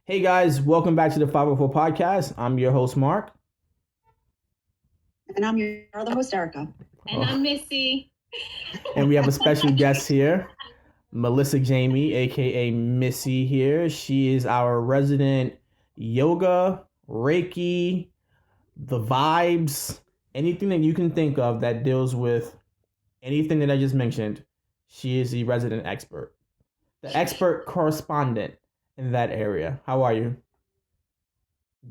Hey guys, welcome back to the 504 podcast. I'm your host, Mark. And I'm your other host, Erica. And I'm Missy. And we have a special guest here, Melissa Jayme, aka Missy here. She is our resident yoga, Reiki, the vibes, anything that you can think of that deals with anything that I just mentioned. She is the resident expert, the expert correspondent in that area. How are you,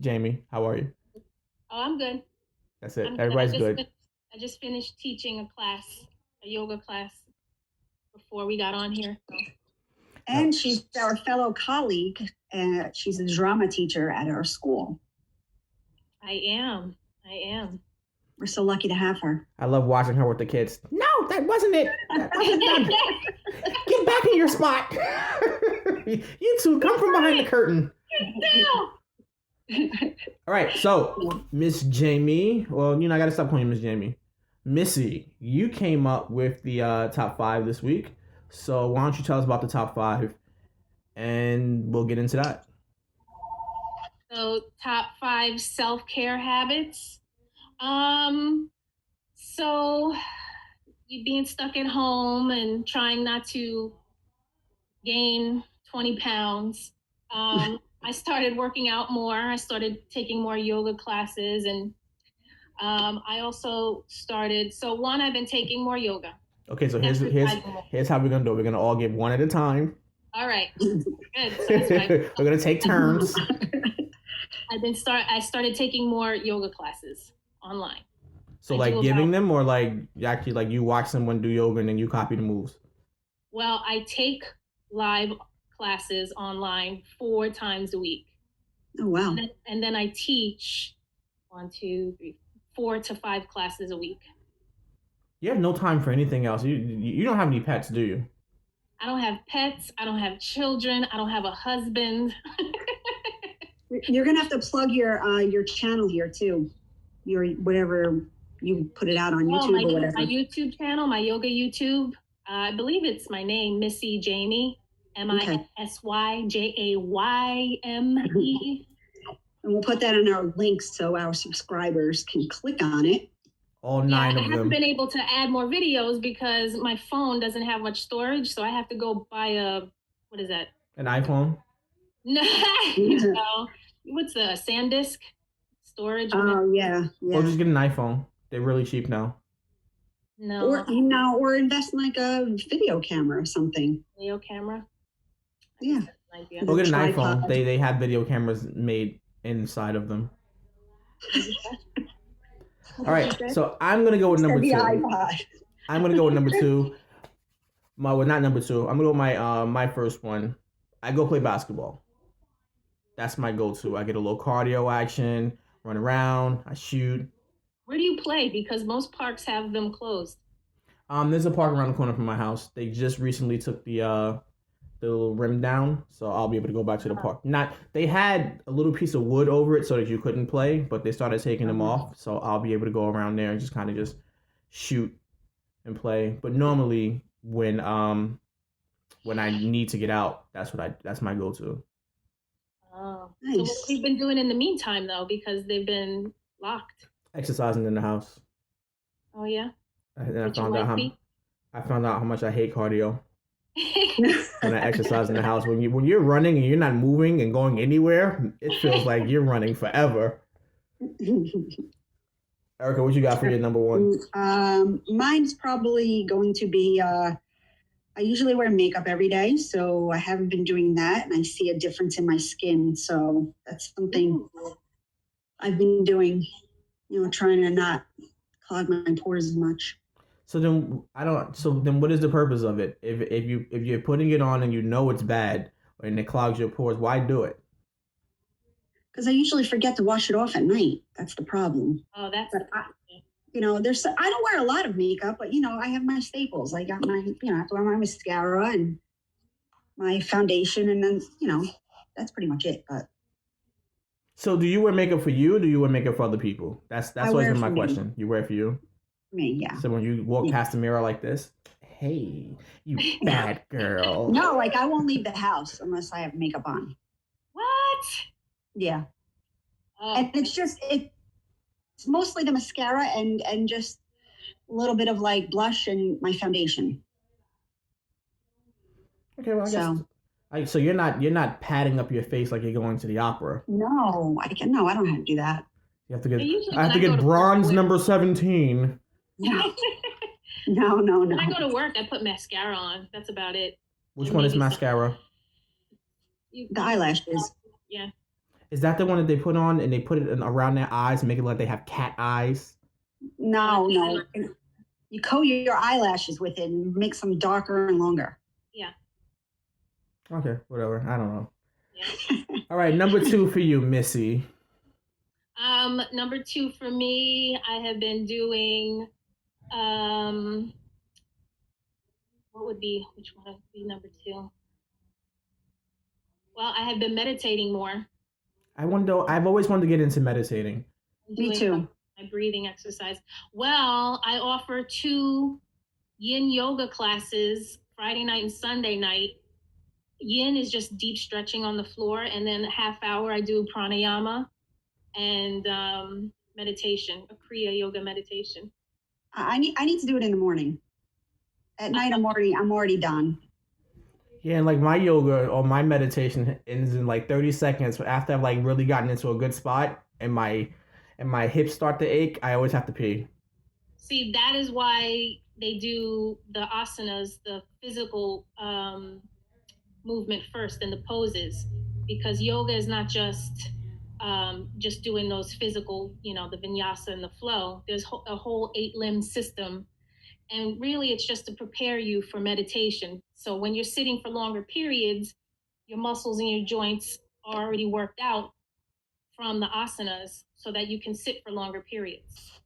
Jamie? How are you? Oh, I'm good. That's it. I'm Everybody's good. I just finished teaching a yoga class before we got on here. So. And she's our fellow colleague, and she's a drama teacher at our school. I am. We're so lucky to have her. I love watching her with the kids. No, that wasn't it. Get back in your spot. You two, come from behind the curtain. All right, so Miss Jayme, well, I gotta stop calling you Miss Jayme. Missy, you came up with the top 5 this week. So why don't you tell us about the top 5, and we'll get into that. So top 5 self-care habits. So you being stuck at home and trying not to gain 20 pounds. I started working out more. I started taking more yoga classes, and I also started. So one, I've been taking more yoga. Okay, so here's how we're gonna do it. We're gonna all get one at a time. All right, good. We're gonna take turns. I started taking more yoga classes online. So giving them, or actually you watch someone do yoga and then you copy the moves? Well, I take live classes online 4 times a week. Oh, wow. And then I teach 4 to 5 classes a week. You have no time for anything else. You don't have any pets, do you? I don't have pets. I don't have children. I don't have a husband. You're gonna have to plug your channel here too. Your whatever you put it out on YouTube or whatever. My YouTube channel, my yoga YouTube. I believe it's my name, Missy Jayme, MISSYJAYME. And we'll put that in our links so our subscribers can click on it. All 9 of them. I haven't been able to add more videos because my phone doesn't have much storage, so I have to go buy what is that? An iPhone? No. What's the SanDisk storage? Oh, yeah. Or just get an iPhone. They're really cheap now. No. Or invest in a video camera or something. Video camera? Yeah. Or get an iPhone. They have video cameras made inside of them. All right, so I'm gonna go with number 2. I'm gonna go with number 2. Not number 2. I'm gonna go with my first one. I go play basketball. That's my go-to. I get a little cardio action, run around, I shoot. Where do you play? Because most parks have them closed. There's a park around the corner from my house. They just recently took the little rim down, so I'll be able to go back to the park. They had a little piece of wood over it so that you couldn't play, but they started taking them off, so I'll be able to go around there and just kind of just shoot and play. But normally when I need to get out, that's my go-to. Oh, nice. So what have you been doing in the meantime though, because they've been locked? Exercising in the house. Oh yeah. And I found out how much I hate cardio. When I exercise in the house, when you're running and you're not moving and going anywhere, it feels like you're running forever. Erica, what you got for your number 1? Mine's probably going to be I usually wear makeup every day, so I haven't been doing that, and I see a difference in my skin. So that's something I've been doing, trying to not clog my pores as much. So then what is the purpose of it? If you're putting it on and you know it's bad and it clogs your pores, why do it? Because I usually forget to wash it off at night. That's the problem. Oh, that's I don't wear a lot of makeup, but I have my staples. I got my, I have to wear my mascara and my foundation, and then that's pretty much it. But so, do you wear makeup for you? Or do you wear makeup for other people? That's always been my question. You wear it for you? Me, yeah. So when you walk past the mirror like this, hey, you bad girl. No, I won't leave the house unless I have makeup on. What? Yeah. Oh, And it's mostly the mascara and just a little bit of like blush and my foundation. Okay, well, so you're not patting up your face like you're going to the opera. No, I don't know how to do that. You have to get. usually I have to when I go get to work, bronze number 17. No, no. when I go to work, I put mascara on. That's about it. Which And one is maybe mascara? The eyelashes. Yeah. Is that the one that they put on and they put it around their eyes and make it like they have cat eyes? No. You coat your eyelashes with it and make them darker and longer. Yeah. Okay, whatever. I don't know. Yeah. All right, number 2 for you, Missy. Number 2 for me, I have been doing which one would be number 2? Well, I have been meditating more. I've always wanted to get into meditating. Me too. My breathing exercise. Well, I offer 2 yin yoga classes Friday night and Sunday night. Yin is just deep stretching on the floor, and then a half hour I do pranayama and meditation, a Kriya yoga meditation. I need to do it in the morning. At night, I'm already done. Yeah, and like my yoga or my meditation ends in like 30 seconds. But after I've like really gotten into a good spot and my hips start to ache, I always have to pee. See, that is why they do the asanas, the physical movement first and the poses, because yoga is not just doing those physical, the vinyasa and the flow. There's a whole 8-limb system. And really, it's just to prepare you for meditation. So when you're sitting for longer periods, your muscles and your joints are already worked out from the asanas so that you can sit for longer periods.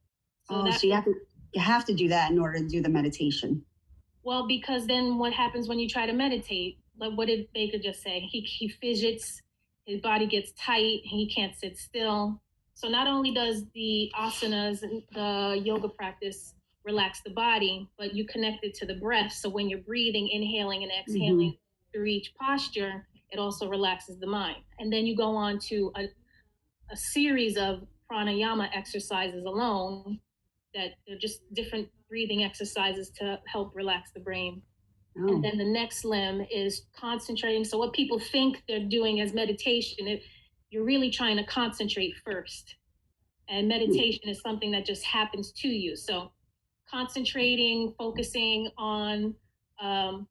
So you have to do that in order to do the meditation. Well, because then what happens when you try to meditate? Like, what did Baker just say? He fidgets, his body gets tight, he can't sit still. So not only does the asanas and the yoga practice relax the body, but you connect it to the breath. So when you're breathing, inhaling and exhaling through each posture, it also relaxes the mind. And then you go on to a series of pranayama exercises alone that they're just different breathing exercises to help relax the brain. Oh. And then the next limb is concentrating. So what people think they're doing as meditation, you're really trying to concentrate first. And meditation is something that just happens to you. So concentrating, focusing on, some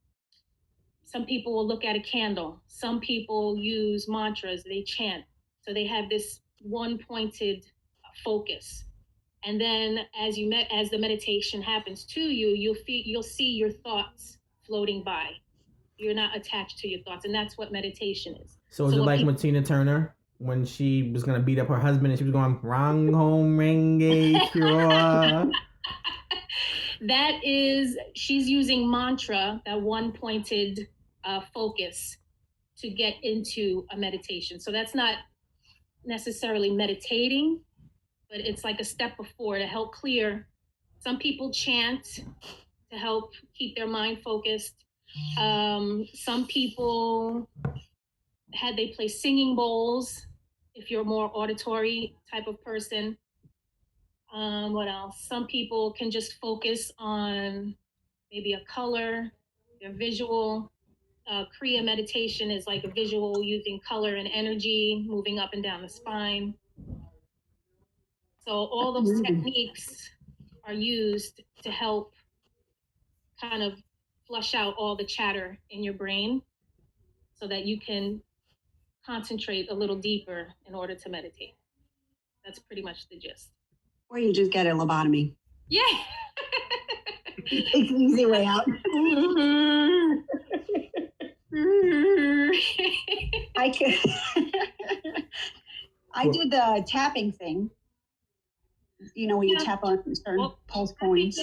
people will look at a candle. Some people use mantras, they chant. So they have this one pointed focus. And then as the meditation happens to you, you'll see your thoughts floating by. You're not attached to your thoughts, and that's what meditation is. So is it like with Tina Turner when she was gonna beat up her husband and she was going "Rang home renge kira"? That is, she's using mantra, that one pointed focus, to get into a meditation. So that's not necessarily meditating, but it's like a step before to help clear. Some people chant to help keep their mind focused. Some people they play singing bowls if you're a more auditory type of person. What else? Some people can just focus on maybe a color, their visual. Kriya meditation is like a visual using color and energy, moving up and down the spine. So all those techniques are used to help kind of flush out all the chatter in your brain so that you can concentrate a little deeper in order to meditate. That's pretty much the gist. Or you just get a lobotomy. Yeah. It's an easy way out. I did the tapping thing. You know, when you tap on certain pulse points.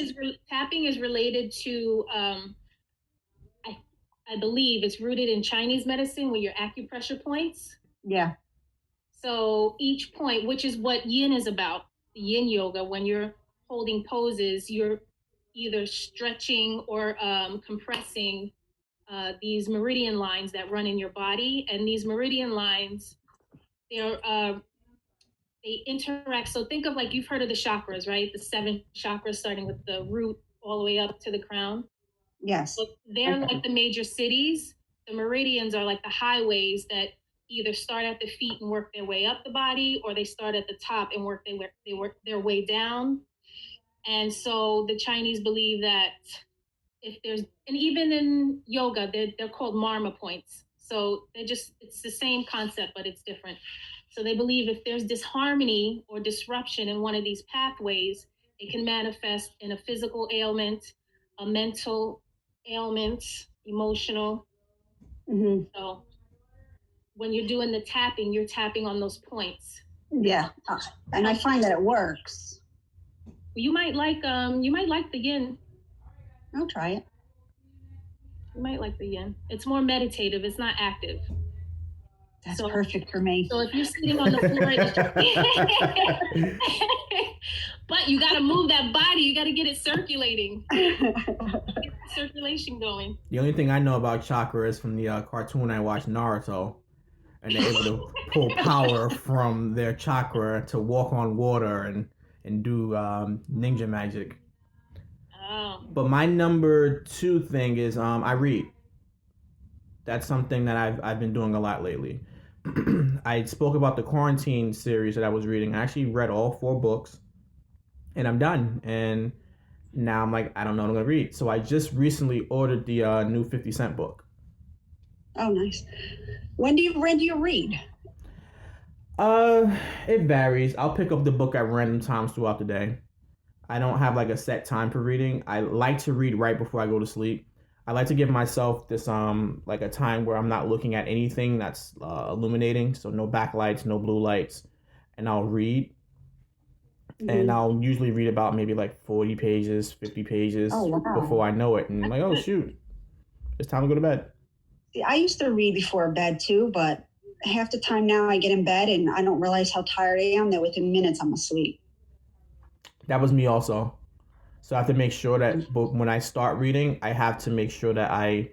Tapping is related to, I believe it's rooted in Chinese medicine with your acupressure points. Yeah. So each point, which is what yin is about, the yin yoga, when you're holding poses, you're either stretching or compressing these meridian lines that run in your body. And these meridian lines they're they interact. So think of like, you've heard of the chakras, right? The 7 chakras, starting with the root all the way up to the crown. Yes. So they're like the major cities. The meridians are like the highways that either start at the feet and work their way up the body, or they start at the top and work their way down. And so the Chinese believe that if there's, and even in yoga, they're called marma points. So it's the same concept, but it's different. So they believe if there's disharmony or disruption in one of these pathways, it can manifest in a physical ailment, a mental ailment, emotional. Mm-hmm. So when you're doing the tapping, you're tapping on those points. Yeah, and I find that it works. You might like the yin. I'll try it. You might like the yin. It's more meditative. It's not active. That's perfect for me. So if you're sitting on the floor, but you got to move that body. You got to get it circulating. Get the circulation going. The only thing I know about chakra is from the cartoon I watched, Naruto, and they're able to pull power from their chakra to walk on water and do ninja magic. Oh. But my number 2 thing is I read. That's something that I've been doing a lot lately. I spoke about the quarantine series that I was reading. I actually read all 4 books, and I'm done. And now I'm like, I don't know what I'm gonna read. So I just recently ordered the new 50 Cent book. Oh, nice. When do you read? It varies. I'll pick up the book at random times throughout the day. I don't have like a set time for reading. I like to read right before I go to sleep. I like to give myself this like a time where I'm not looking at anything that's illuminating, so no backlights, no blue lights, and I'll read. Mm-hmm. And I'll usually read about maybe like 40 pages, 50 pages before I know it, and I'm like, oh shoot, it's time to go to bed. See, I used to read before bed too, but half the time now I get in bed and I don't realize how tired I am that within minutes I'm asleep. That was me also. So I have to make sure that when I start reading, I have to make sure that I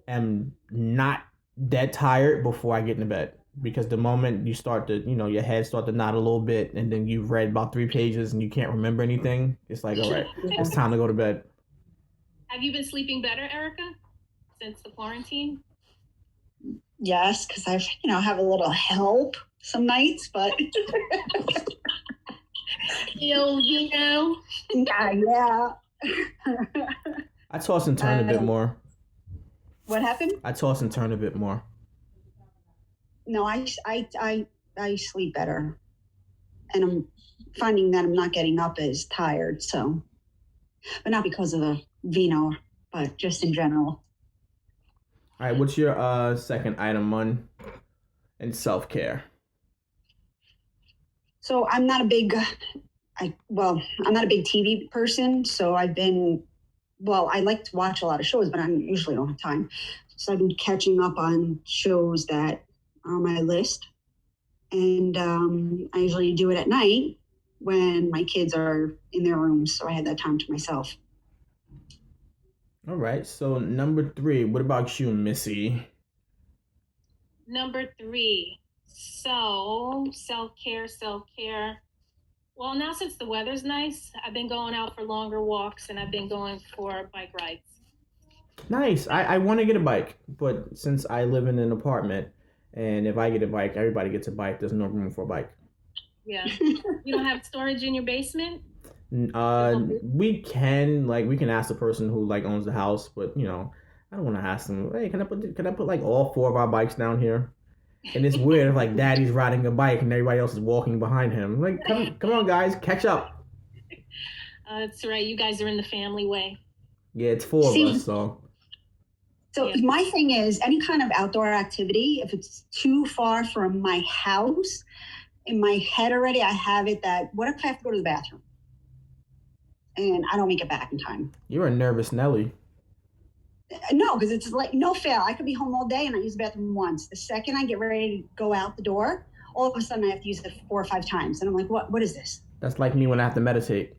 am not dead tired before I get into bed. Because the moment you start to, your head start to nod a little bit, and then you've read about 3 pages and you can't remember anything, it's like, all right, it's time to go to bed. Have you been sleeping better, Erica, since the quarantine? Yes, because I've, have a little help some nights, but... Yeah. I toss and turn a bit more. What happened? I toss and turn a bit more. No, I sleep better, and I'm finding that I'm not getting up as tired. So, but not because of the vino, but just in general. All right, what's your second item on in self-care? So I'm not a big, I'm not a big TV person. So I like to watch a lot of shows, but I usually don't have time. So I've been catching up on shows that are on my list. And I usually do it at night when my kids are in their rooms. So I had that time to myself. All right. So number 3, what about you, Missy? Number 3. So, self-care. Well, now since the weather's nice, I've been going out for longer walks, and I've been going for bike rides. Nice. I want to get a bike, but since I live in an apartment, and if I get a bike, everybody gets a bike. There's no room for a bike. Yeah. You don't have storage in your basement? We can ask the person who owns the house, but I don't want to ask them, hey, can I put like all 4 of our bikes down here? And it's weird if daddy's riding a bike and everybody else is walking behind him. Like, come on, guys, catch up. That's right. You guys are in the family way. Yeah, it's 4 of us, so. So yeah. My thing is, any kind of outdoor activity, if it's too far from my house, in my head already, I have it that, what if I have to go to the bathroom? And I don't make it back in time. You're a nervous Nelly. No, because it's like no fail. I could be home all day and I use the bathroom once. The second I get ready to go out the door, all of a sudden I have to use it 4 or 5 times. And I'm like, what is this? That's like me when I have to meditate.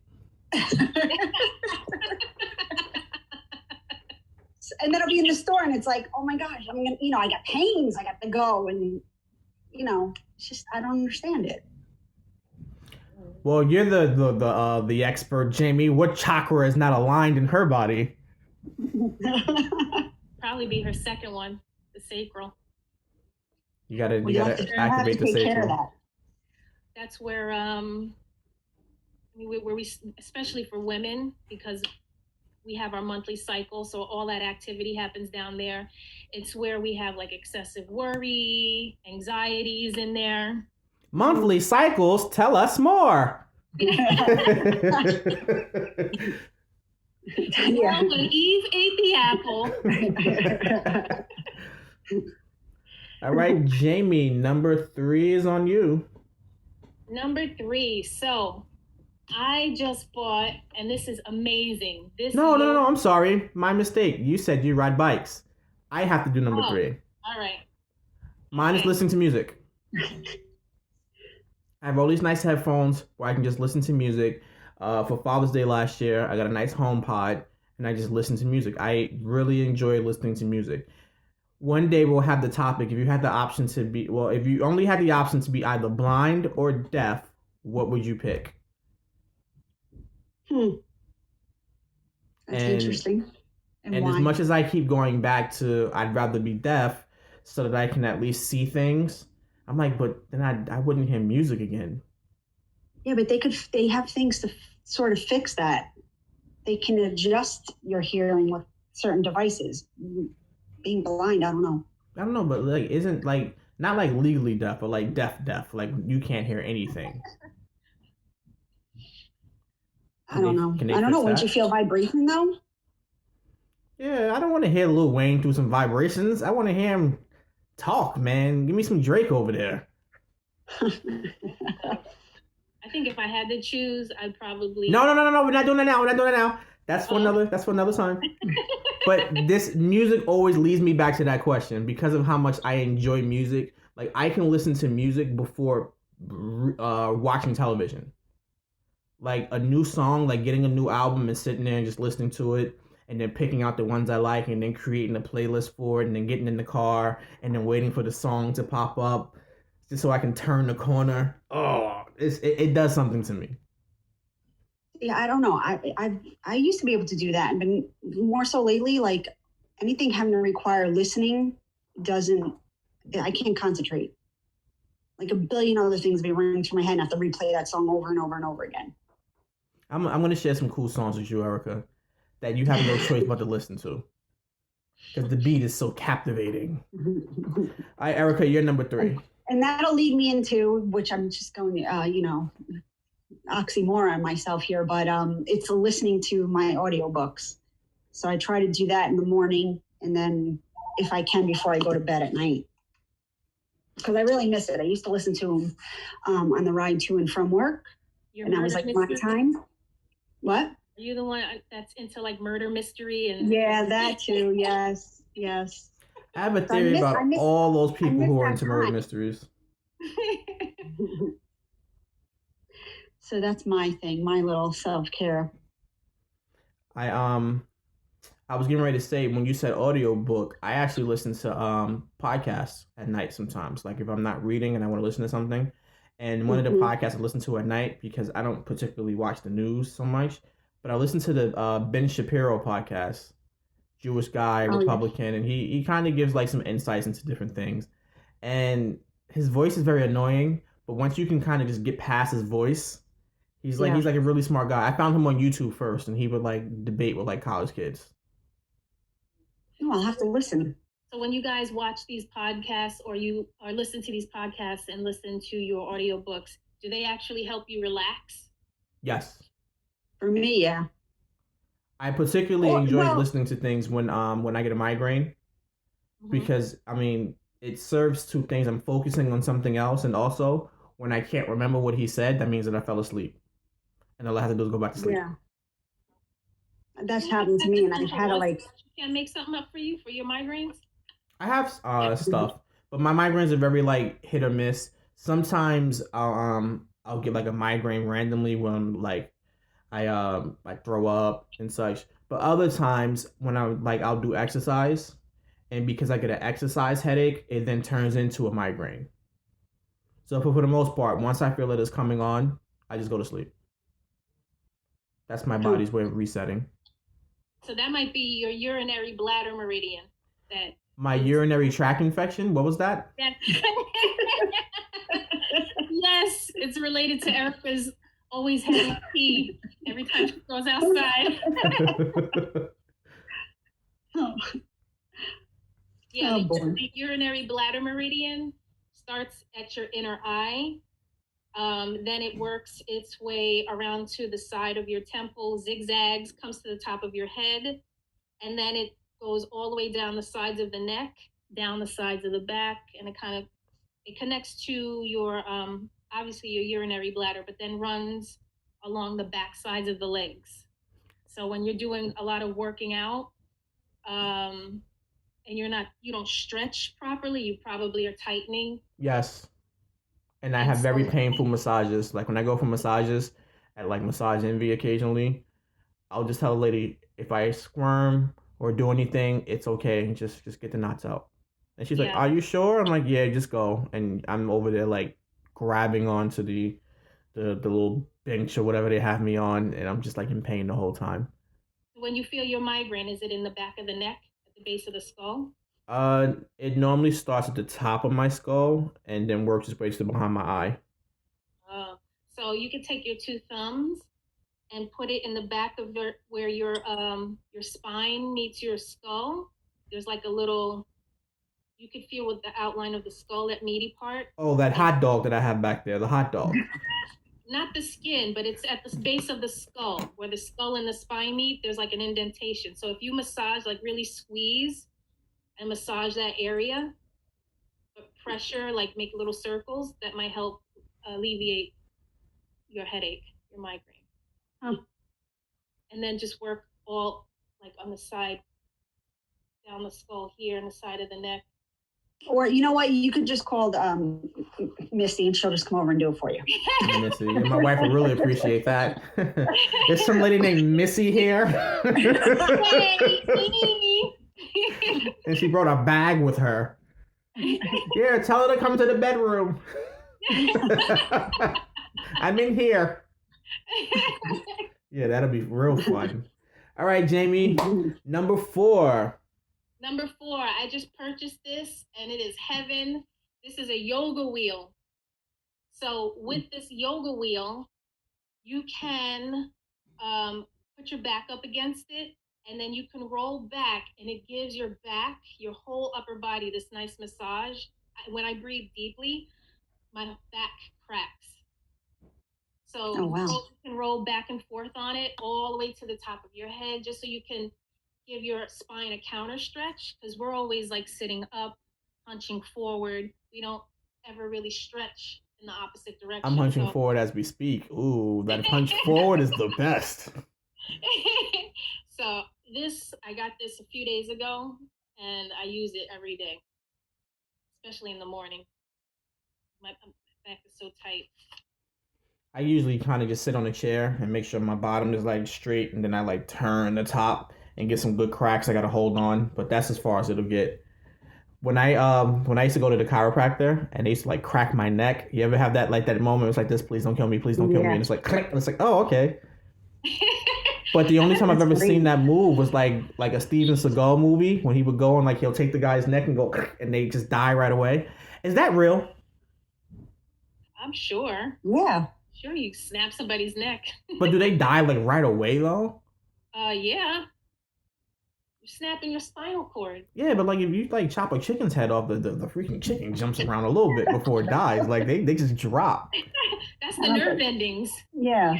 And then I'll be in the store and it's like, oh my gosh, I got pains. I got to go. And it's just I don't understand it. Well, you're the expert, Jamie. What chakra is not aligned in her body? Probably be her second one, the sacral. You gotta activate the sacral. That's where we, especially for women, because we have our monthly cycle, so all that activity happens down there. It's where we have like excessive worry, anxieties in there. Monthly cycles, tell us more. Well, when Eve ate the apple. All right, Jamie, number 3 is on you. Number 3. So I just bought, and this is amazing. No, I'm sorry. My mistake. You said you ride bikes. I have to do number 3. All right. Mine is listening to music. I have all these nice headphones where I can just listen to music. For Father's Day last year, I got a nice HomePod, and I just listen to music. I really enjoy listening to music. One day we'll have the topic. If you had the option to be, if you only had the option to be either blind or deaf, what would you pick? That's interesting. And as much as I keep going back to, I'd rather be deaf so that I can at least see things. I'm like, but then I wouldn't hear music again. Yeah, but they have things to sort of fix that. They can adjust your hearing with certain devices. Being blind, I don't know, but like, isn't like not like legally deaf, but like deaf, like you can't hear anything. I don't know. Wouldn't you feel vibration though? Yeah, I don't want to hear Lil Wayne do some vibrations. I want to hear him talk, man. Give me some Drake over there. I think if I had to choose, I'd probably... No. We're not doing that now. That's for another time. But this music always leads me back to that question because of how much I enjoy music. Like, I can listen to music before watching television. Like, a new song, like getting a new album and sitting there and just listening to it and then picking out the ones I like and then creating a playlist for it and then getting in the car and then waiting for the song to pop up just so I can turn the corner. Oh, it does something to me. Yeah, I don't know. I used to be able to do that, but more so lately, like anything having to require listening I can't concentrate. Like a billion other things be running through my head and I have to replay that song over and over and over again. I'm going to share some cool songs with you, Erica, that you have no choice but to listen to. Because the beat is so captivating. All right, Erica, you're number 3. And that'll lead me into, which I'm just going to, oxymoron myself here, but it's listening to my audiobooks. So I try to do that in the morning and then if I can before I go to bed at night. Because I really miss it. I used to listen to them on the ride to and from work. And I was like, my time. What? Are you the one that's into like murder mystery? Yeah, that too. Yes. I have a theory about all those people who are into murder mysteries. So that's my thing, my little self-care. I was getting ready to say, when you said audiobook, I actually listen to podcasts at night sometimes. Like if I'm not reading and I want to listen to something. And one of the podcasts I listen to at night, because I don't particularly watch the news so much, but I listen to the Ben Shapiro podcast. Jewish guy, Republican, and he kind of gives like some insights into different things. And his voice is very annoying, but once you can kind of just get past his voice, he's like a really smart guy. I found him on YouTube first, and he would like debate with like college kids. Oh, I'll have to listen. So when you guys watch these podcasts or listen to these podcasts and listen to your audiobooks, do they actually help you relax? Yes. For me, yeah. I particularly enjoy listening to things when I get a migraine, because I mean it serves 2 things. I'm focusing on something else, and also when I can't remember what he said, that means that I fell asleep, and all I have to do is go back to sleep. Yeah, that's happened to me, and I've had to like. Can make something up for you for your migraines? I have stuff, but my migraines are very like hit or miss. Sometimes I'll get like a migraine randomly when like I throw up and such. But other times when I'll do exercise, and because I get an exercise headache, it then turns into a migraine. So for the most part, once I feel it is coming on, I just go to sleep. That's my body's way of resetting. So that might be your urinary bladder meridian. My urinary tract infection? What was that? Yes, it's related to Erica's always having pee every time she goes outside. Yeah, the urinary bladder meridian starts at your inner eye. Then it works its way around to the side of your temple, zigzags, comes to the top of your head, and then it goes all the way down the sides of the neck, down the sides of the back, and it connects to your obviously your urinary bladder, but then runs along the back sides of the legs. So when you're doing a lot of working out, and you don't stretch properly, you probably are tightening. Yes. And I have very painful massages. Like when I go for massages at like Massage Envy occasionally, I'll just tell a lady if I squirm or do anything, it's okay. Just get the knots out. And she's like, "Are you sure?" I'm like, "Yeah, just go." And I'm over there like grabbing onto the little bench or whatever they have me on, and I'm just like in pain the whole time. When you feel your migraine, is it in the back of the neck, at the base of the skull? It normally starts at the top of my skull and then works its way to behind my eye. So you can take your two thumbs and put it in the back of where your spine meets your skull. There's like a little, you could feel with the outline of the skull, that meaty part. Oh, that hot dog that I have back there, the hot dog. Not the skin, but it's at the base of the skull, where the skull and the spine meet. There's like an indentation. So if you massage, like really squeeze and massage that area, but pressure, like make little circles, that might help alleviate your headache, your migraine. And then just work all like on the side, down the skull here and the side of the neck. Or you know what, you could just call Missy and she'll just come over and do it for you. Missy, my wife would really appreciate that. There's some lady named Missy here. And she brought a bag with her. Yeah, tell her to come to the bedroom. I'm in here. Yeah, that'll be real fun. All right, Jayme, number 4. Number 4, I just purchased this and it is heaven. This is a yoga wheel. So with this yoga wheel, you can put your back up against it, and then you can roll back, and it gives your back, your whole upper body, this nice massage. When I breathe deeply, my back cracks. So you can roll back and forth on it all the way to the top of your head, just so you can give your spine a counter stretch, because we're always like sitting up, hunching forward. We don't ever really stretch in the opposite direction. I'm hunching forward as we speak. Ooh, that hunch forward is the best. So I got this a few days ago, and I use it every day, especially in the morning. My back is so tight. I usually kind of just sit on a chair and make sure my bottom is like straight, and then I like turn the top and get some good cracks I gotta hold on, but that's as far as it'll get. When I used to go to the chiropractor and they used to like crack my neck, you ever have that moment? It's like this, please don't kill me, please don't kill me, and it's like click, and it's like, oh, okay. But the only time I've ever seen that move was like a Steven Seagal movie, when he would go and like he'll take the guy's neck and go and they just die right away. Is that real? I'm sure. Yeah. Sure, you snap somebody's neck. But do they die like right away though? Yeah. You're snapping your spinal cord. Yeah, but like if you like chop a chicken's head off, the freaking chicken jumps around a little bit before it dies. Like they just drop. That's the nerve endings. Yeah.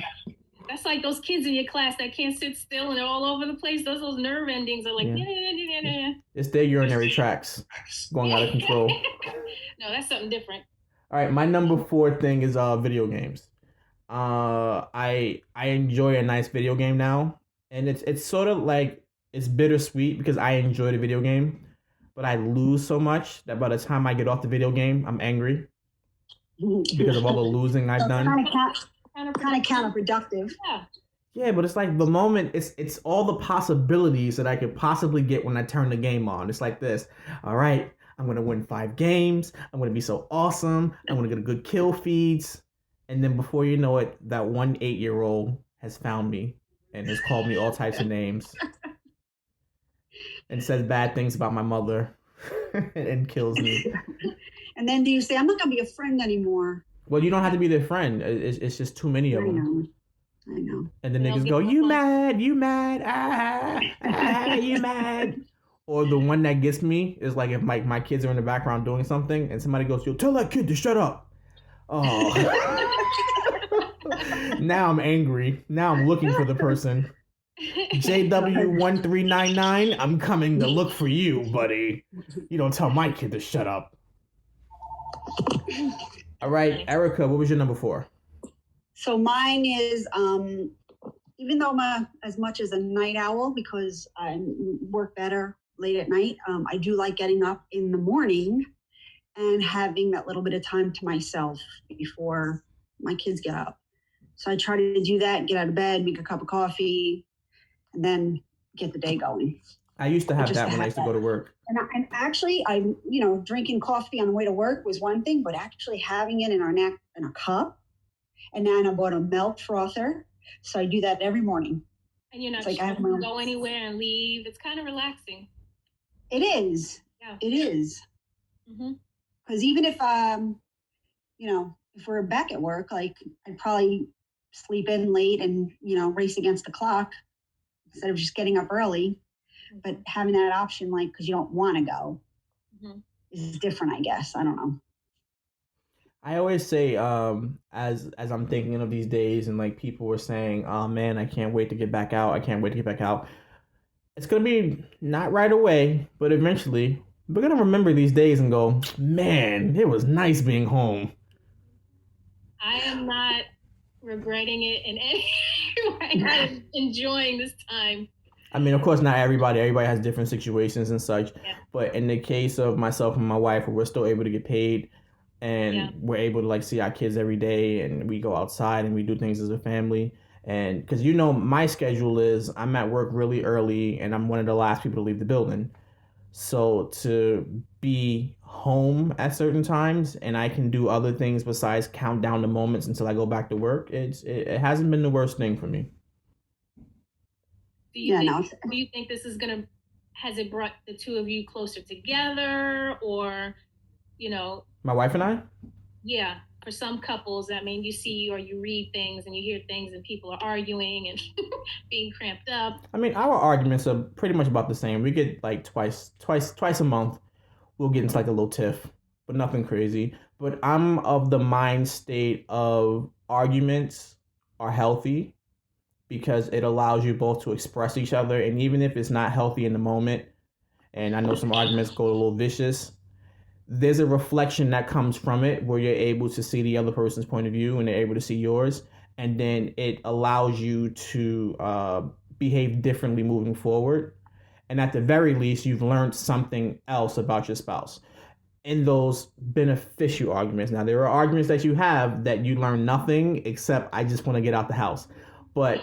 That's like those kids in your class that can't sit still and they're all over the place. Those nerve endings are like, yeah. It's their urinary tracts going out of control. No, that's something different. All right, my number 4 thing is video games. I enjoy a nice video game now, and it's sort of like it's bittersweet because I enjoy the video game, but I lose so much that by the time I get off the video game, I'm angry because of all the losing I've done. Kind of counterproductive. Yeah, but it's like the moment, it's all the possibilities that I could possibly get when I turn the game on. It's like this. All right, I'm going to win 5 games. I'm going to be so awesome. I'm going to get good kill feeds. And then before you know it, that 1 8-year-old has found me and has called me all types of names and says bad things about my mother and kills me. And then do you say, I'm not going to be a friend anymore? Well, you don't have to be their friend. It's just too many of them. I know. And the niggas go, you mad, you mad, you mad. Or the one that gets me is like if my kids are in the background doing something and somebody goes, yo, tell that kid to shut up. Oh. Now I'm angry. Now I'm looking for the person. JW1399, I'm coming to look for you, buddy. You don't tell my kid to shut up. All right, Erica, what was your number 4? So mine is, even though I'm as much as a night owl because I work better late at night, I do like getting up in the morning and having that little bit of time to myself before my kids get up. So I try to do that, get out of bed, make a cup of coffee, and then get the day going. I used to have that when I used to go to work. And actually, drinking coffee on the way to work was one thing, but actually having it in a cup. And then I bought a milk frother. So I do that every morning. And you're not sure to go anywhere and leave. It's kind of relaxing. It is. Yeah. It is. Because even if, if we're back at work, like I'd probably sleep in late and, race against the clock instead of just getting up early. But having that option, like, because you don't want to go is different, I guess. I don't know. I always say, as I'm thinking of these days and like people were saying, oh man, I can't wait to get back out. I can't wait to get back out. It's going to be not right away, but eventually we're going to remember these days and go, man, it was nice being home. I am not regretting it in any way. I'm enjoying this time. I mean, of course, not everybody. Everybody has different situations and such. Yeah. But in the case of myself and my wife, we're still able to get paid and we're able to like see our kids every day and we go outside and we do things as a family. And because, my schedule is I'm at work really early and I'm one of the last people to leave the building. So to be home at certain times and I can do other things besides count down the moments until I go back to work, it hasn't been the worst thing for me. Do you think this is has it brought the two of you closer together or, My wife and I? Yeah. For some couples, you see or you read things and you hear things and people are arguing and being cramped up. I mean, our arguments are pretty much about the same. We get like twice a month. We'll get into like a little tiff, but nothing crazy. But I'm of the mind state of arguments are healthy because it allows you both to express each other. And even if it's not healthy in the moment, and I know some arguments go a little vicious, there's a reflection that comes from it where you're able to see the other person's point of view and they're able to see yours. And then it allows you to behave differently moving forward. And at the very least, you've learned something else about your spouse in those beneficial arguments. Now, there are arguments that you have that you learn nothing except I just want to get out the house. But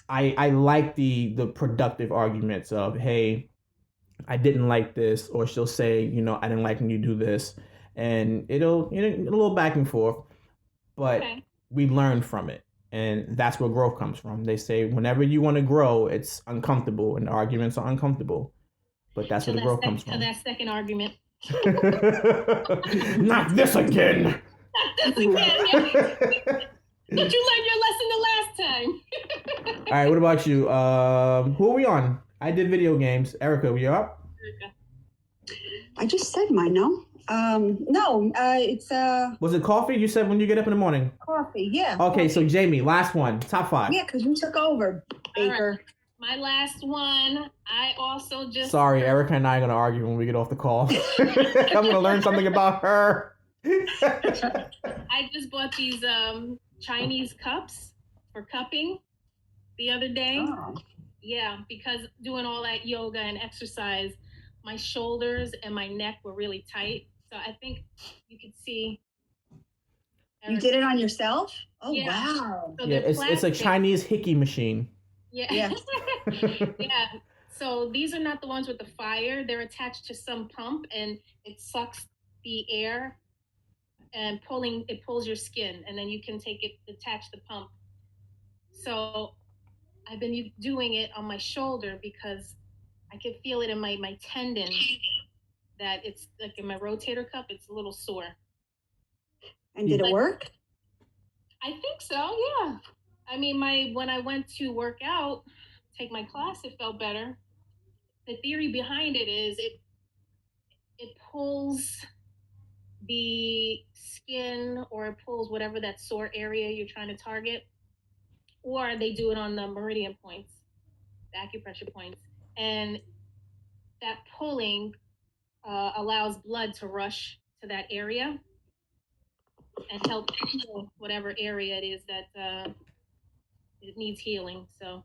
I like the productive arguments of, hey, I didn't like this, or she'll say, I didn't like when you do this, and it'll a little back and forth, but we learn from it, and that's where growth comes from. They say whenever you want to grow, it's uncomfortable, and the arguments are uncomfortable, but that's where the growth comes from. So that second argument. Not this again. Not this again. Yeah. Did you learn your lesson the last time? All right, what about you? Who are we on? I did video games. Erica, were you up? I just said mine, no? No, it's... Was it coffee? You said when you get up in the morning? Coffee, yeah. Okay, so Jayme, last one. Top 5. Yeah, because you took over, Baker. Right. My last one, I also just... Sorry, Erica and I are going to argue when we get off the call. I'm going to learn something about her. I just bought these Chinese cups for cupping the other day. Oh. Yeah, because doing all that yoga and exercise, my shoulders and my neck were really tight. So I think you could see. You did it on yourself? Oh, yeah. Wow. So yeah, it's a Chinese hickey machine. Yeah. Yeah. Yeah. So these are not the ones with the fire. They're attached to some pump, and it sucks the air and pulls your skin, and then you can attach the pump. So I've been doing it on my shoulder because I can feel it in my tendon, that it's like in my rotator cuff, it's a little sore. And did it work? I think so, yeah. I mean, when I went to work out, take my class, it felt better. The theory behind it is it pulls the skin, or it pulls whatever that sore area you're trying to target, or they do it on the Meridian points, the acupressure points, and that pulling allows blood to rush to that area and help heal whatever area it is that it needs healing. So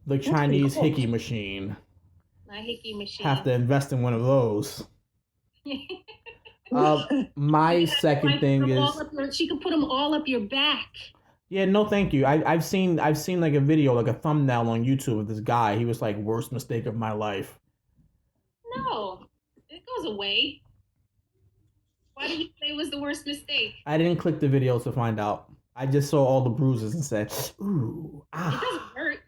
the Chinese hickey machine. My hickey machine. Have to invest in one of those. My second thing is she could put them all up your back. Yeah, no, thank you. I've seen like a video, like a thumbnail on YouTube of this guy. He was like, worst mistake of my life. No, it goes away. Why did you say it was the worst mistake? I didn't click the video to find out. I just saw all the bruises and said, ooh, ah. It doesn't hurt.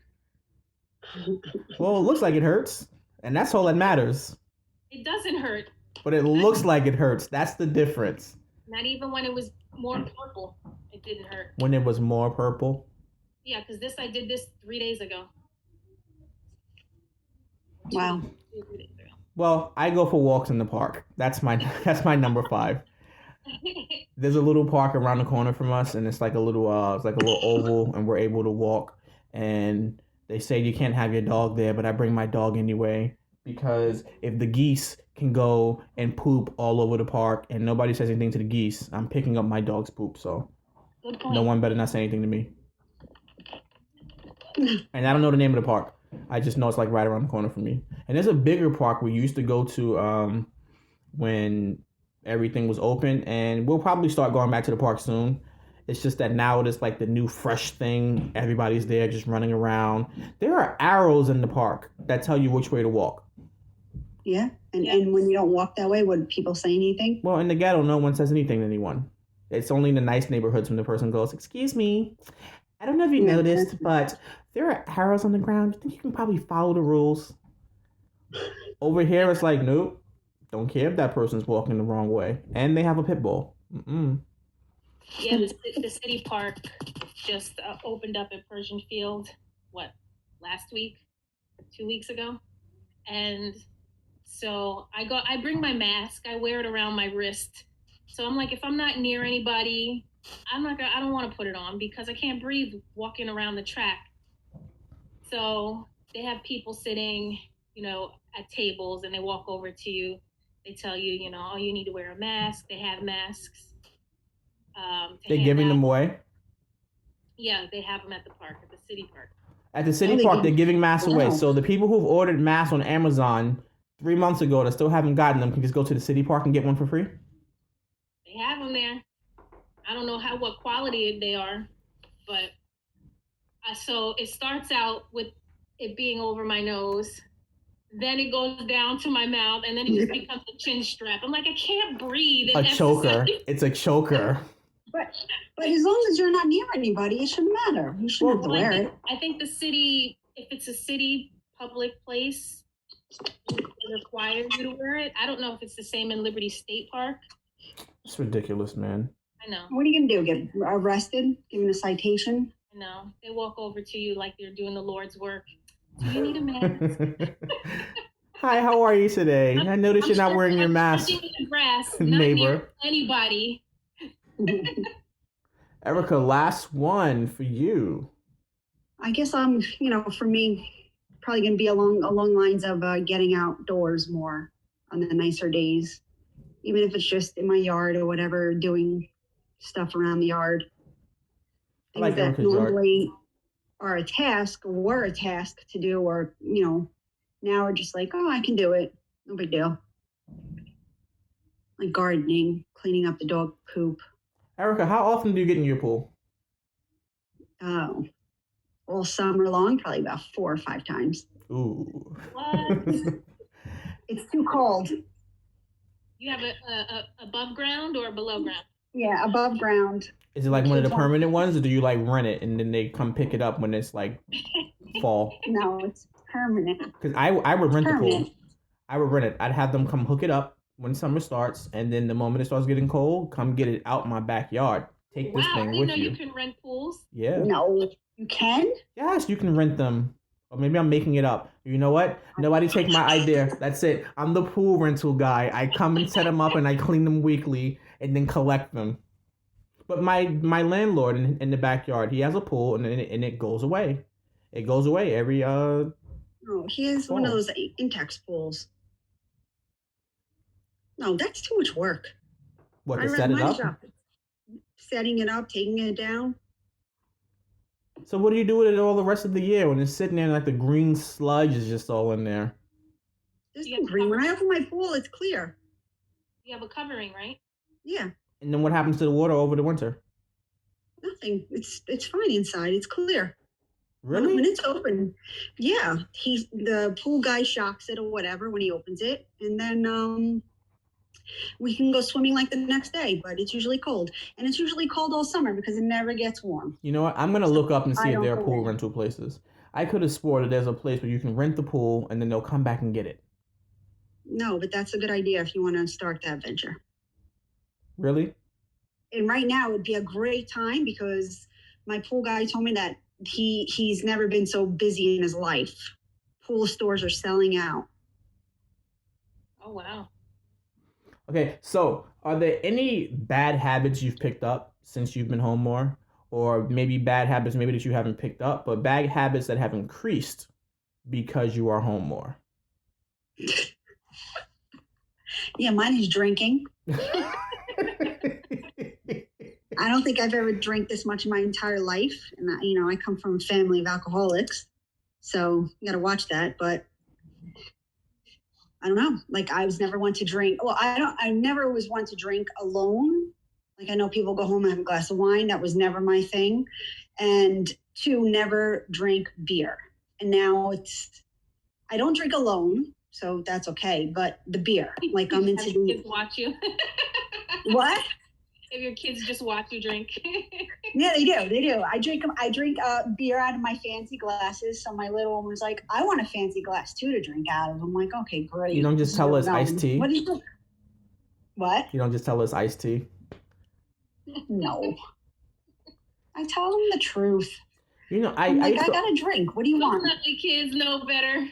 Well, it looks like it hurts, and that's all that matters. It doesn't hurt. But it looks like it hurts. That's the difference. Not even when it was more purple, it didn't hurt. When it was more purple? Yeah, because I did this 3 days ago. Wow. Well, I go for walks in the park. That's my number 5. There's a little park around the corner from us, and it's like a little oval, and we're able to walk. And they say you can't have your dog there, but I bring my dog anyway, because if the geese can go and poop all over the park and nobody says anything to the geese, I'm picking up my dog's poop, so no one better not say anything to me. And I don't know the name of the park. I just know it's like right around the corner from me. And there's a bigger park we used to go to when everything was open, and we'll probably start going back to the park soon. It's just that now it is like the new fresh thing. Everybody's there just running around. There are arrows in the park that tell you which way to walk. Yeah? And when you don't walk that way, would people say anything? Well, in the ghetto, no one says anything to anyone. It's only in the nice neighborhoods when the person goes, excuse me, I don't know if you noticed, but there are arrows on the ground. You think you can probably follow the rules? Over here, it's like, nope. Don't care if that person's walking the wrong way. And they have a pit bull. Mm-mm. Yeah, the city park just opened up at Persian Field, last week? 2 weeks ago? And so I bring my mask. I wear it around my wrist. So I'm like, if I'm not near anybody, I don't want to put it on because I can't breathe walking around the track. So they have people sitting, at tables, and they walk over to you. They tell you, oh, you need to wear a mask. They have masks. They're giving them away? Yeah, they have them at the park, at the city park. At the city park, they're giving masks away. So the people who've ordered masks on Amazon 3 months ago that still haven't gotten them can just go to the city park and get one for free? They have them there. I don't know what quality they are, but so it starts out with it being over my nose. Then it goes down to my mouth, and then it just becomes a chin strap. I'm like, I can't breathe. A choker. It's a choker. But as long as you're not near anybody, it shouldn't matter. You shouldn't have to wear it. I think the city, if it's a city public place, it requires you to wear it. I don't know if it's the same in Liberty State Park. It's ridiculous, man. I know. What are you going to do? Get arrested? Given a citation? I know. They walk over to you like they're doing the Lord's work. Do you need a mask? Hi, how are you today? I noticed you're not wearing your mask. Neighbor. Anybody. Erica, last one for you. I guess for me, probably going to be along lines of getting outdoors more on the nicer days, even if it's just in my yard or whatever, doing stuff around the yard. Things that normally were a task to do, or now we're just like, oh, I can do it, no big deal. Like gardening, cleaning up the dog poop. Erica, how often do you get in your pool? All summer long, probably about 4 or 5 times. Ooh. What? It's too cold. You have a above ground or below ground? Yeah, above ground. Is it like one of the permanent ones, or do you like rent it and then they come pick it up when it's like fall? No, it's permanent. Because I would rent the pool. Permanent. I would rent it. I'd have them come hook it up when summer starts, and then the moment it starts getting cold, come get it out my backyard. Take this Wow, I thing didn't with know you. you can rent pools. Yeah. No, you can? Yes, you can rent them. Or maybe I'm making it up. You know what? Nobody take my idea. That's it. I'm the pool rental guy. I come and set them up and I clean them weekly and then collect them. But my landlord in the backyard, he has a pool and it goes away. It goes away every No, he has one of fall. those Intex pools. No, that's too much work. What, to set it my up? job. Setting it up, taking it down. So what do you do with it all the rest of the year when it's sitting there and like the green sludge is just all in there? There's You no have green. When I cover- open my pool, it's clear. You have a covering, right? Yeah, And then what happens to the water over the winter? nothing. It's fine inside. It's clear. Really? When it's open, yeah. The pool guy shocks it or whatever when he opens it, and then we can go swimming like the next day. But it's usually cold, and it's usually cold all summer because it never gets warm. You know what? I'm gonna look up and see I if don't there are go pool in. rental places. I could have swore that there's a place where you can rent the pool and then they'll come back and get it. No, but that's a good idea if you want to start that venture. Really? And right now would be a great time because my pool guy told me that he's never been so busy in his life. Pool stores are selling out. Oh wow. Okay, so are there any bad habits you've picked up since you've been home more? Or maybe bad habits maybe that you haven't picked up, but bad habits that have increased because you are home more? Yeah, mine is drinking. I don't think I've ever drank this much in my entire life. And I come from a family of alcoholics. So you got to watch that. But I don't know. Like I was never one to drink. Well, I never was one to drink alone. Like I know people go home and have a glass of wine. That was never my thing. And two, never drink beer. And now I don't drink alone. So that's okay. But the beer, like I'm into Have your kids watch you. what? If your kids just watch you drink. Yeah, they do. I drink beer out of my fancy glasses. So my little one was like, I want a fancy glass too to drink out of. I'm like, okay, great. You don't just tell us iced tea? What do you do? What? You don't just tell us iced tea? No. I tell them the truth. You know, I got a drink. What do you want? Don't let the kids know better.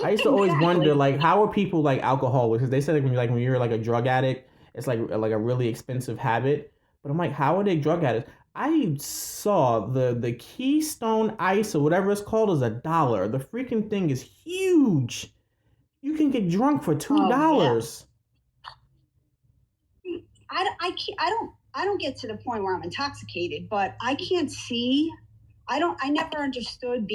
I used to always Exactly. wonder, like, how are people like alcoholics? Because they said when you're like a drug addict, it's like a really expensive habit. But I'm like, how are they drug addicts? I saw the Keystone Ice or whatever it's called is $1. The freaking thing is huge. You can get drunk for $2. I don't get to the point where I'm intoxicated, but I can't see. I never understood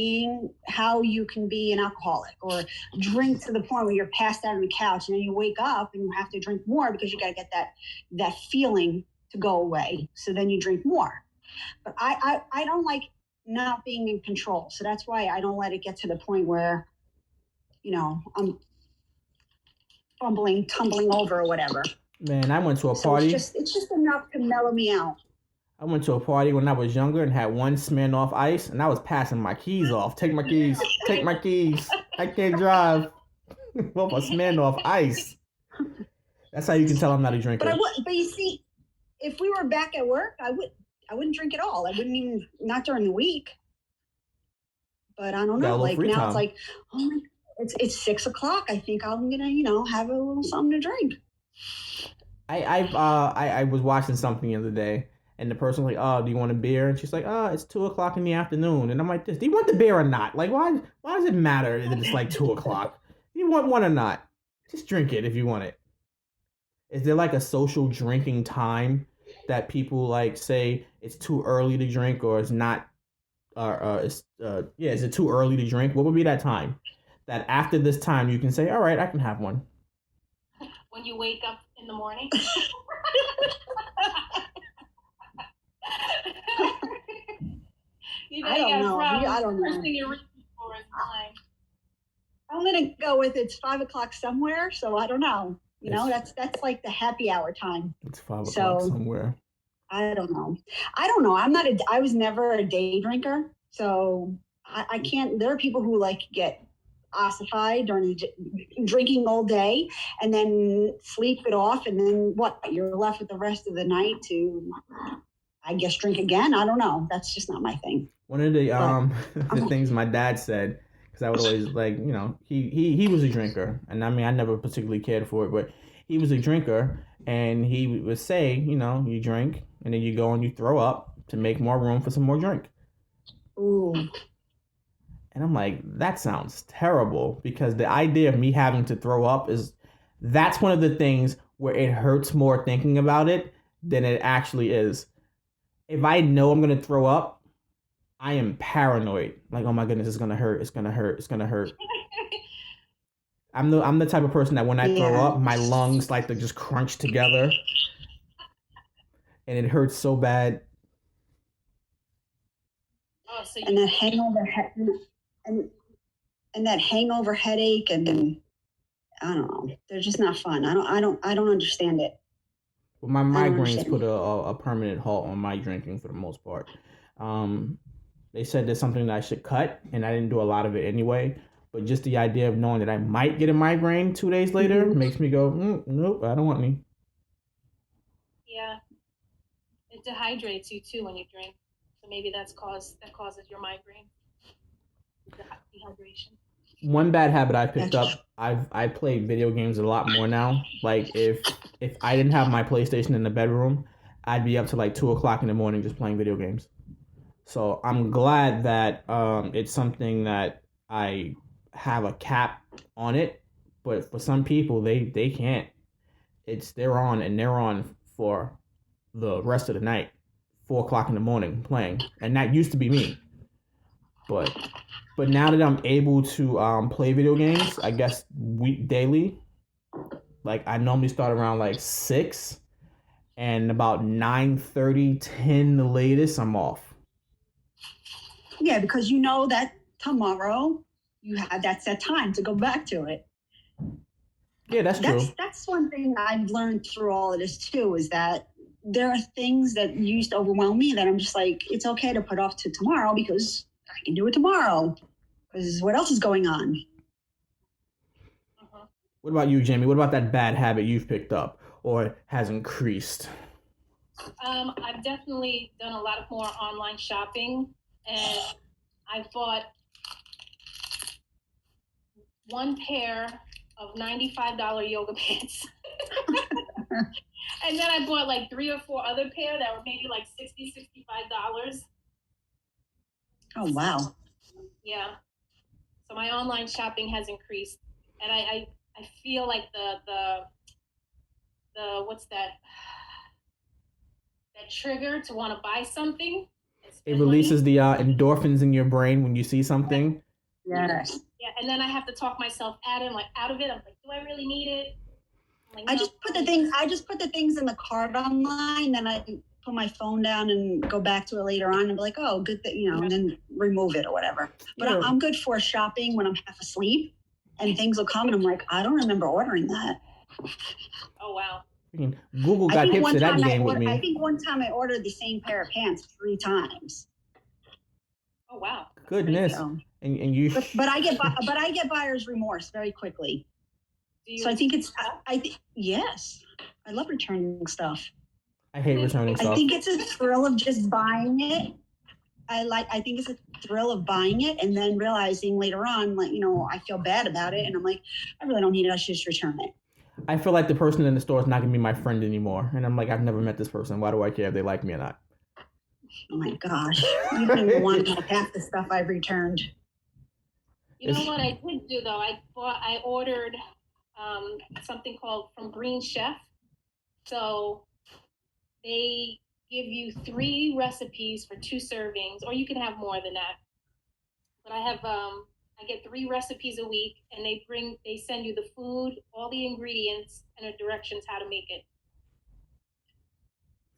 how you can be an alcoholic or drink to the point where you're passed out on the couch and then you wake up and you have to drink more because you got to get that feeling to go away. So then you drink more. But I don't like not being in control. So that's why I don't let it get to the point where, I'm tumbling over or whatever. Man, I went to a So party. it's just enough to mellow me out. I went to a party when I was younger and had one Smirnoff Ice, and I was passing my keys off. Take my keys. Take my keys. I can't drive. Well, a Smirnoff Ice. That's how you can tell I'm not a drinker. But you see, if we were back at work, I wouldn't drink at all. I wouldn't even, not during the week. But I don't know. Like now time. It's like, it's 6:00. I think I'm gonna, have a little something to drink. I was watching something the other day, and the person was like, "Oh, do you want a beer?" And she's like, "Oh, it's 2:00 in the afternoon." And I'm like, "Do you want the beer or not? Like, why does it matter that it's like 2:00? Do you want one or not? Just drink it if you want it." Is there like a social drinking time that people like say it's too early to drink or it's not? Is it too early to drink? What would be that time? That after this time you can say, "All right, I can have one." When you wake up in the morning. I don't know. I don't know. First thing you're reaching for is wine. gonna go with it's 5 o'clock somewhere. So I don't know. You know, that's like the happy hour time. It's 5 o'clock So somewhere. I don't know. I was never a day drinker. So I can't, there are people who like get ossified during drinking all day and then sleep it off. And then what? You're left with the rest of the night to, I guess, drink again. I don't know. That's just not my thing. One of the the things my dad said, because I would always like, you know, he was a drinker, and I mean I never particularly cared for it, but he was a drinker, and he would say, you know, you drink and then you go and you throw up to make more room for some more drink. Ooh. And I'm like, that sounds terrible, because the idea of me having to throw up that's one of the things where it hurts more thinking about it than it actually is. If I know I'm gonna throw up, I am paranoid. Like, oh my goodness, it's gonna hurt. It's gonna hurt. It's gonna hurt. I'm the type of person that when I throw up, my lungs like to just crunch together, and it hurts so bad. Oh, so and that hangover and that hangover headache, and then I don't know. They're just not fun. I don't understand it. Well, my migraines put a permanent halt on my drinking for the most part. They said there's something that I should cut, and I didn't do a lot of it anyway. But just the idea of knowing that I might get a migraine 2 days later makes me go, nope, I don't want any. Yeah, it dehydrates you too when you drink, so maybe that causes your migraine. Dehydration. One bad habit I picked up, I play video games a lot more now. Like if I didn't have my PlayStation in the bedroom, I'd be up to like 2 o'clock in the morning just playing video games. So I'm glad that it's something that I have a cap on it, but for some people they can't. They're on for the rest of the night, 4 o'clock in the morning playing, and that used to be me. But now that I'm able to play video games, I guess daily, like I normally start around like 6, and about 9:30, 10 the latest, I'm off. Yeah, because you know that tomorrow you have that set time to go back to it. Yeah, that's true. That's one thing I've learned through all of this too, is that there are things that used to overwhelm me that I'm just like, it's okay to put off to tomorrow because I can do it tomorrow. Because what else is going on? What about you, Jamie? What about that bad habit you've picked up or has increased? I've definitely done a lot more online shopping, and I bought one pair of $95 yoga pants. And then I bought like 3 or 4 other pair that were maybe like $60, $65. Oh, wow. Yeah. So my online shopping has increased, and I feel like the what's that trigger to want to buy something. It releases the endorphins in your brain when you see something. Yes. Yeah, and then I have to talk myself out of it. I'm like, do I really need it? Like, no. I just put the things in the cart online, then I put my phone down and go back to it later on and be like, oh, good thing, you know, and then remove it or whatever. But yeah. I'm good for shopping when I'm half asleep, and things will come and I'm like, I don't remember ordering that. Oh, wow. Google got hip to that game with me. I think one time I ordered the same pair of pants 3 times. Oh, wow. Goodness. And you but I get buyer's remorse very quickly. So I think yes. I love returning stuff. I hate returning stuff. I think it's a thrill of just buying it. I think it's a thrill of buying it and then realizing later on, like, you know, I feel bad about it and I'm like, I really don't need it. I should just return it. I feel like the person in the store is not gonna be my friend anymore, and I'm like, I've never met this person. Why do I care if they like me or not? Oh my gosh, you don't even want half the stuff I've returned. You know what I did do though? I ordered something called from Green Chef. So they give you 3 recipes for 2 servings, or you can have more than that. But I get 3 recipes a week, and they send you the food, all the ingredients, and the directions how to make it.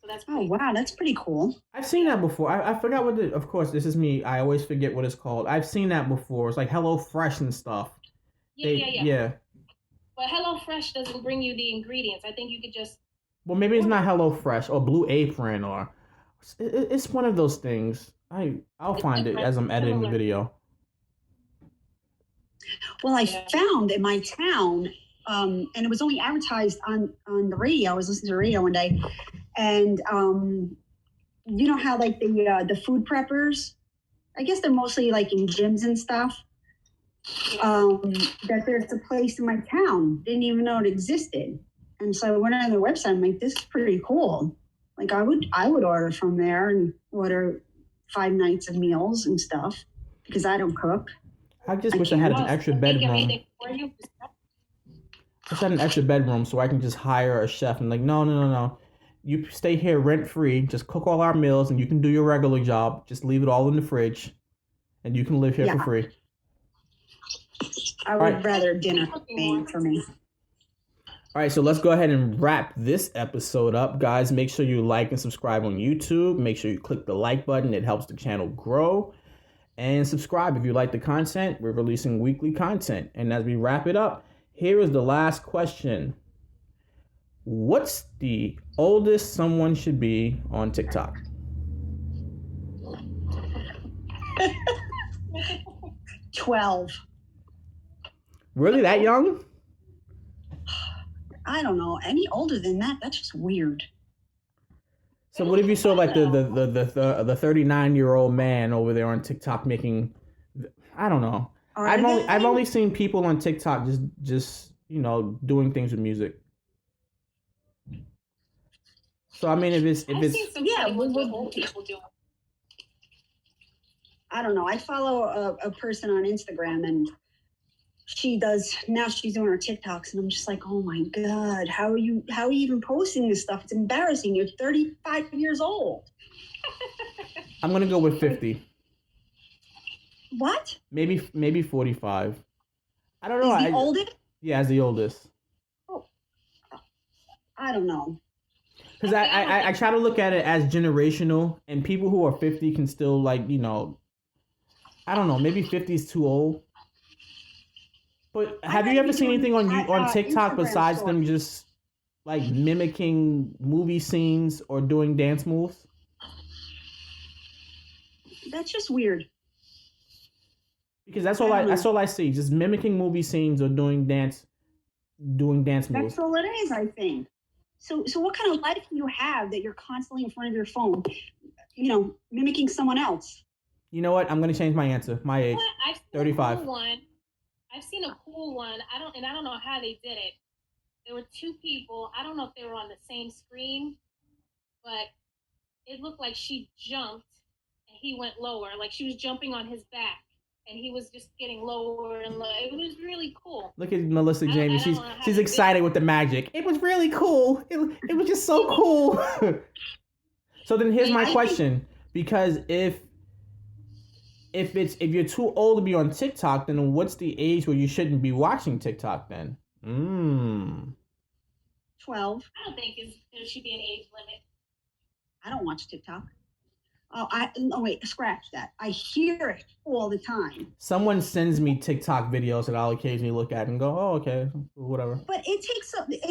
So that's cool. Wow, that's pretty cool. I've seen that before. I forgot of course, this is me. I always forget what it's called. I've seen that before. It's like Hello Fresh and stuff. Yeah. But HelloFresh doesn't bring you the ingredients. I think you could just. Well, maybe it's not HelloFresh or Blue Apron or it's one of those things. I'll find it as I'm editing the video. Well, I found in my town, and it was only advertised on the radio. I was listening to the radio one day, and you know how like the food preppers, I guess they're mostly like in gyms and stuff. That there's a place in my town. Didn't even know it existed. And so I went on their website. I'm like, this is pretty cool. Like I would order from there and order 5 nights of meals and stuff because I don't cook. I just wish I had an extra bedroom. Just had an extra bedroom so I can just hire a chef. And like, no. You stay here rent free. Just cook all our meals and you can do your regular job. Just leave it all in the fridge and you can live here for free. I would rather dinner made for me. All right, so let's go ahead and wrap this episode up. Guys, make sure you like and subscribe on YouTube. Make sure you click the like button. It helps the channel grow. And subscribe if you like the content. We're releasing weekly content. And as we wrap it up, here is the last question. What's the oldest someone should be on TikTok? 12. Really, that young? I don't know. Any older than that, that's just weird. So what if you saw like the 39-year-old man over there on TikTok making, I don't know. I've only seen people on TikTok just doing things with music. So I mean, if it's old people doing. I don't know. I follow a person on Instagram and she's doing her TikToks and I'm just like, oh my God, how are you even posting this stuff? It's embarrassing. You're 35 years old. I'm going to go with 50. What? Maybe 45. I don't know. Is the oldest? Yeah, as the oldest. Oh, I don't know. Because I try to look at it as generational and people who are 50 can still I don't know, maybe 50 is too old. But have you ever seen anything on TikTok Instagram besides them just like mimicking movie scenes or doing dance moves? That's just weird. Because that's all I see, just mimicking movie scenes or doing dance moves. That's all it is, I think. So what kind of life do you have that you're constantly in front of your phone, mimicking someone else? You know what? I'm gonna change my answer. My age, 35. I've seen a cool one. I don't know how they did it. There were 2 people. I don't know if they were on the same screen, but it looked like she jumped and he went lower. Like she was jumping on his back and he was just getting lower and lower. It was really cool. Look at Melissa Jayme. She's excited with the magic. It was really cool. It was just so cool. So then here's my question. Because if you're too old to be on TikTok, then what's the age where you shouldn't be watching TikTok then? 12. I don't think there should be an age limit. I don't watch TikTok. Wait, scratch that. I hear it all the time. Someone sends me TikTok videos that I'll occasionally look at and go, oh, okay, whatever. But it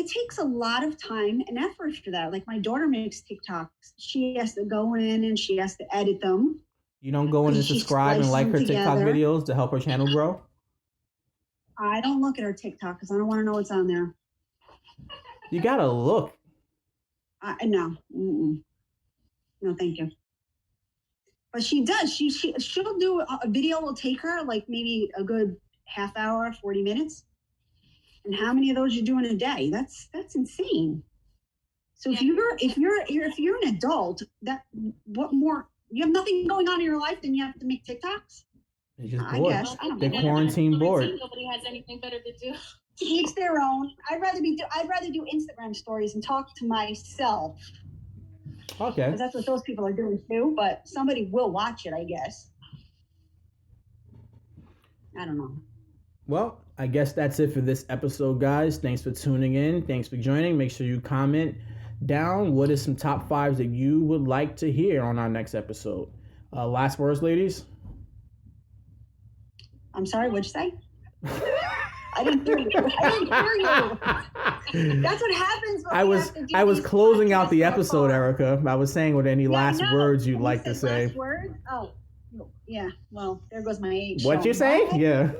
takes a lot of time and effort for that. Like my daughter makes TikToks. She has to go in and she has to edit them. You don't go in and subscribe and like her TikTok videos to help her channel grow? I don't look at her TikTok because I don't want to know what's on there. You gotta look. No. Mm-mm. No, thank you. But she does. She'll do a video will take her like maybe a good half hour, 40 minutes. And how many of those you do in a day? That's insane. So if you're an adult, what more? You have nothing going on in your life, then you have to make TikToks? They're just bored. I guess. I don't They're quarantine bored. Nobody has anything better to do. Each their own. I'd rather do Instagram stories and talk to myself. Okay. Because that's what those people are doing too, but somebody will watch it, I guess. I don't know. Well, I guess that's it for this episode, guys. Thanks for tuning in. Thanks for joining. Make sure you comment down what is some top 5s that you would like to hear on our next episode. Last words, ladies? I'm sorry, what'd you say? I didn't hear you. That's what happens. When I was closing out the episode, Erica. I was saying what any last words you'd like to say. Last words? Oh, yeah. Well, there goes my age. What you say? Yeah.